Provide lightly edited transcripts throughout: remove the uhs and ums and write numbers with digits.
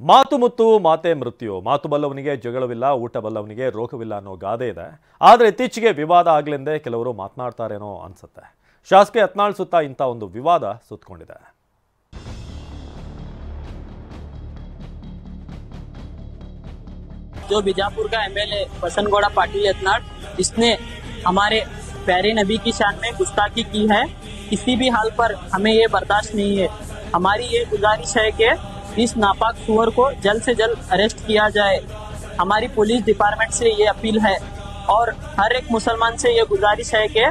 ಮಾತು ಮುತ್ತು ಮಾತೆ ಮೃತ್ಯು. ಮಾತು ಬಲ್ಲವನಿಗೆ ಜಗಳವಿಲ್ಲ, ಊಟ ಬಲ್ಲವನಿಗೆ ರೋಗವಿಲ್ಲ ಅನ್ನೋ ಗಾದೆ ಇದೆ. ಆದರೆ ಇತ್ತೀಚೆಗೆ ವಿವಾದ ಆಗ್ಲೆಂದೇ ಕೆಲವರು ಮಾತನಾಡ್ತಾರೇನೋ ಅನ್ಸುತ್ತೆ. ಶಾಸಕ ಯತ್ನಾಳ್ ಸುತ್ತ ಇಂಥ ಒಂದು ವಿವಾದ ಸುತ್ತಕೊಂಡಿದೆ. जो बीजापुर का एमएलए बसनगौड़ा पाटिल यत्नाळ, इसने हमारे प्यारे नबी की शान में गुस्ताखी की है। किसी भी हाल पर हमें ये बर्दाश्त नहीं है। हमारी ये गुजारिश है कि इस नापाक सुअर को जल्द से जल्द अरेस्ट किया जाए। हमारी पुलिस डिपार्टमेंट से ये अपील है और हर एक मुसलमान से ये गुजारिश है कि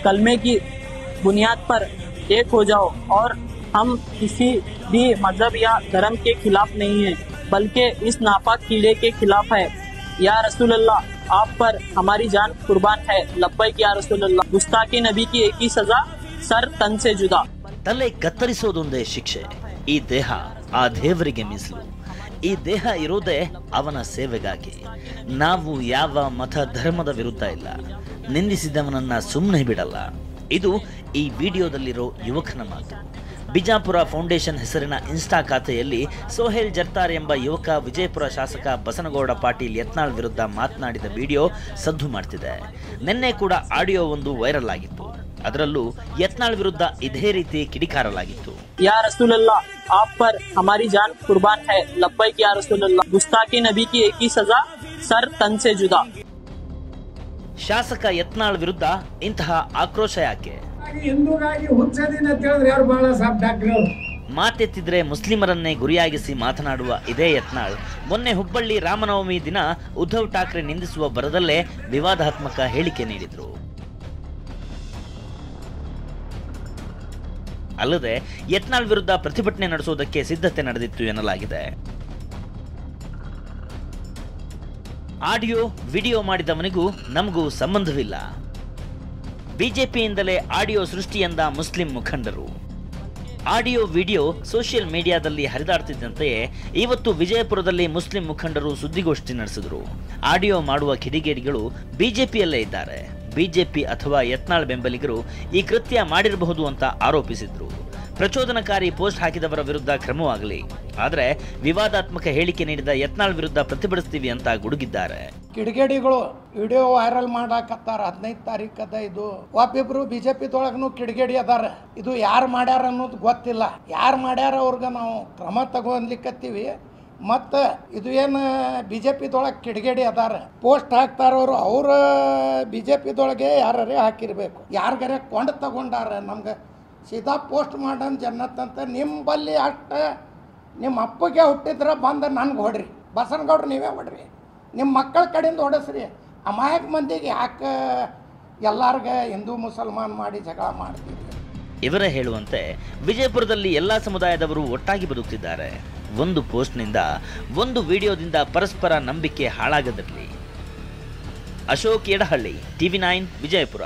कलमे की बुनियाद पर एक हो जाओ और हम किसी भी मजहब या धर्म के खिलाफ नहीं है, बल्कि इस नापाक कीड़े के खिलाफ है। या रसूल अल्लाह, आप पर हमारी जान कुर्बान है। लब्बैक या रसूल अल्लाह। गुस्ताखी नबी की एक ही सजा, सर तन से जुदा। ತಲೆ ಕತ್ತರಿಸೋದೊಂದೇ ಶಿಕ್ಷೆ. ಈ ದೇಹ ಆ ದೇವರಿಗೆ ಮೀಸಲು. ಈ ದೇಹ ಇರೋದೇ ಅವನ ಸೇವೆಗಾಗಿ. ನಾವು ಯಾವ ಮತ ಧರ್ಮದ ವಿರುದ್ಧ ಇಲ್ಲ. ನಿಂದಿಸಿದವನನ್ನ ಸುಮ್ಮನೆ ಬಿಡಲ್ಲ. ಇದು ಈ ವಿಡಿಯೋದಲ್ಲಿರೋ ಯುವಕನ ಮಾತು. ಬಿಜಾಪುರ ಫೌಂಡೇಶನ್ ಹೆಸರಿನ ಇನ್ಸ್ಟಾ ಖಾತೆಯಲ್ಲಿ ಸೋಹೇಲ್ ಜರ್ತಾರ್ ಎಂಬ ಯುವಕ ವಿಜಯಪುರ ಶಾಸಕ ಬಸನಗೌಡ ಪಾಟೀಲ್ ಯತ್ನಾಳ್ ವಿರುದ್ಧ ಮಾತನಾಡಿದ ವಿಡಿಯೋ ಸದ್ದು ಮಾಡ್ತಿದೆ. ನಿನ್ನೆ ಕೂಡ ಆಡಿಯೋ ಒಂದು ವೈರಲ್ ಆಗಿತ್ತು. ಅದರಲ್ಲೂ ಯತ್ನಾಳ್ ವಿರುದ್ಧ ಇದೇ ರೀತಿ ಕಿಡಿಕಾರಲಾಗಿತ್ತು. या रसूल अल्लाह, आप पर हमारी जान कुर्बान है। लब्बैक या रसूल अल्लाह। गुस्ताखी नबी की एक ही सजा, सर तन से जुदा। ಶಾಸಕ ಯತ್ನಾಳ್ ವಿರುದ್ಧ ಇಂತಹ ಆಕ್ರೋಶ ಯಾಕೆ? ಮಾತೆತ್ತಿದ್ರೆ ಮುಸ್ಲಿಮರನ್ನೇ ಗುರಿಯಾಗಿಸಿ ಮಾತನಾಡುವ ಇದೇ ಯತ್ನಾಳ್ ಮೊನ್ನೆ ಹುಬ್ಬಳ್ಳಿ ರಾಮನವಮಿ ದಿನ ಉದ್ಧವ್ ಠಾಕ್ರೆ ನಿಂದಿಸುವ ಬರದಲ್ಲೇ ವಿವಾದಾತ್ಮಕ ಹೇಳಿಕೆ ನೀಡಿದ್ರು. ಅಲ್ಲದೆ ಯತ್ನಾಳ್ ವಿರುದ್ಧ ಪ್ರತಿಭಟನೆ ನಡೆಸುವುದಕ್ಕೆ ಸಿದ್ಧತೆ ನಡೆದಿತ್ತು ಎನ್ನಲಾಗಿದೆ. ಆಡಿಯೋ ವಿಡಿಯೋ ಮಾಡಿದವನಿಗೂ ನಮಗೂ ಸಂಬಂಧವಿಲ್ಲ. ಬಿಜೆಪಿಯಿಂದಲೇ ಆಡಿಯೋ ಸೃಷ್ಟಿ ಎಂದ ಮುಸ್ಲಿಂ ಮುಖಂಡರು. ಆಡಿಯೋ ವಿಡಿಯೋ ಸೋಷಿಯಲ್ ಮೀಡಿಯಾದಲ್ಲಿ ಹರಿದಾಡ್ತಿದ್ದಂತೆಯೇ ಇವತ್ತು ವಿಜಯಪುರದಲ್ಲಿ ಮುಸ್ಲಿಂ ಮುಖಂಡರು ಸುದ್ದಿಗೋಷ್ಠಿ ನಡೆಸಿದರು. ಆಡಿಯೋ ಮಾಡುವ ಕಿಡಿಗೇಡಿಗಳು ಬಿಜೆಪಿಯಲ್ಲೇ ಇದ್ದಾರೆ. ಬಿಜೆಪಿ ಅಥವಾ ಯತ್ನಾಳ್ ಬೆಂಬಲಿಗರು ಈ ಕೃತ್ಯ ಮಾಡಿರಬಹುದು ಅಂತ ಆರೋಪಿಸಿದ್ರು. ಪ್ರಚೋದನಕಾರಿ ಪೋಸ್ಟ್ ಹಾಕಿದವರ ವಿರುದ್ಧ ಕ್ರಮವಾಗಲಿ, ಆದರೆ ವಿವಾದಾತ್ಮಕ ಹೇಳಿಕೆ ನೀಡಿದ ಯತ್ನಾಳ್ ವಿರುದ್ಧ ಪ್ರತಿಭಟಿಸ್ತೀವಿ ಅಂತ ಗುಡುಗಿದ್ದಾರೆ. ಕಿಡಿಗೇಡಿಗಳು ವಿಡಿಯೋ ವೈರಲ್ ಮಾಡಾಕತ್ತಾರ. 15 ತಾರೀಕದ ಇದು ಒಬ್ಬಿಬ್ರು ಬಿಜೆಪಿದೊಳಗೂ ಕಿಡಿಗೇಡಿ ಅದಾರ. ಇದು ಯಾರು ಮಾಡ್ಯಾರ ಅನ್ನೋದು ಗೊತ್ತಿಲ್ಲ. ಯಾರು ಮಾಡ್ಯಾರ ಅವ್ರಿಗೆ ನಾವು ಕ್ರಮ ತಗೊಳ್ಲಿಕ್ಕತ್ತೀವಿ. ಮತ್ತು ಇದು ಏನು ಬಿಜೆಪಿದೊಳಗೆ ಕಿಡಿಗೇಡಿ ಅದಾರ, ಪೋಸ್ಟ್ ಹಾಕ್ತಾರವ್ರು, ಅವ್ರ ಬಿಜೆಪಿದೊಳಗೆ ಯಾರೇ ಹಾಕಿರ್ಬೇಕು. ಯಾರಿಗಾರೆ ಕೊಂಡು ತಗೊಂಡಾರ ನಮ್ಗೆ ಸೀದಾ ಪೋಸ್ಟ್ ಮಾಡನ್ ಜನ್ನತ್ ಅಂತ. ನಿಮ್ಮ ಬಲ್ಲಿ ಅಷ್ಟು ನಿಮ್ಮ ಅಪ್ಪಗೆ ಹುಟ್ಟಿದ್ರೆ ಬಂದು ನನ್ಗೆ ಹೊಡ್ರಿ, ಬಸನಗೌಡ್ರು ನೀವೇ ಹೊಡ್ರಿ, ನಿಮ್ಮ ಮಕ್ಕಳ ಕಡೆಯಿಂದ ಹೊಡಸ್ರಿ. ಅಮಾಯಕ ಮಂದಿಗೆ ಯಾಕೆ ಎಲ್ಲಾರ್ಗೆ ಹಿಂದೂ ಮುಸಲ್ಮಾನ್ ಮಾಡಿ ಜಗಳ ಮಾಡ್ತೀವಿ? ಇವರೇ ಹೇಳುವಂತೆ ವಿಜಯಪುರದಲ್ಲಿ ಎಲ್ಲ ಸಮುದಾಯದವರು ಒಟ್ಟಾಗಿ ಬದುಕ್ತಿದ್ದಾರೆ. ಒಂದು ಪೋಸ್ಟ್ನಿಂದ, ಒಂದು ವಿಡಿಯೋದಿಂದ ಪರಸ್ಪರ ನಂಬಿಕೆ ಹಾಳಾಗದಿರಲಿ. ಅಶೋಕ್ ಯಡಹಳ್ಳಿ, TV9 ವಿಜಯಪುರ.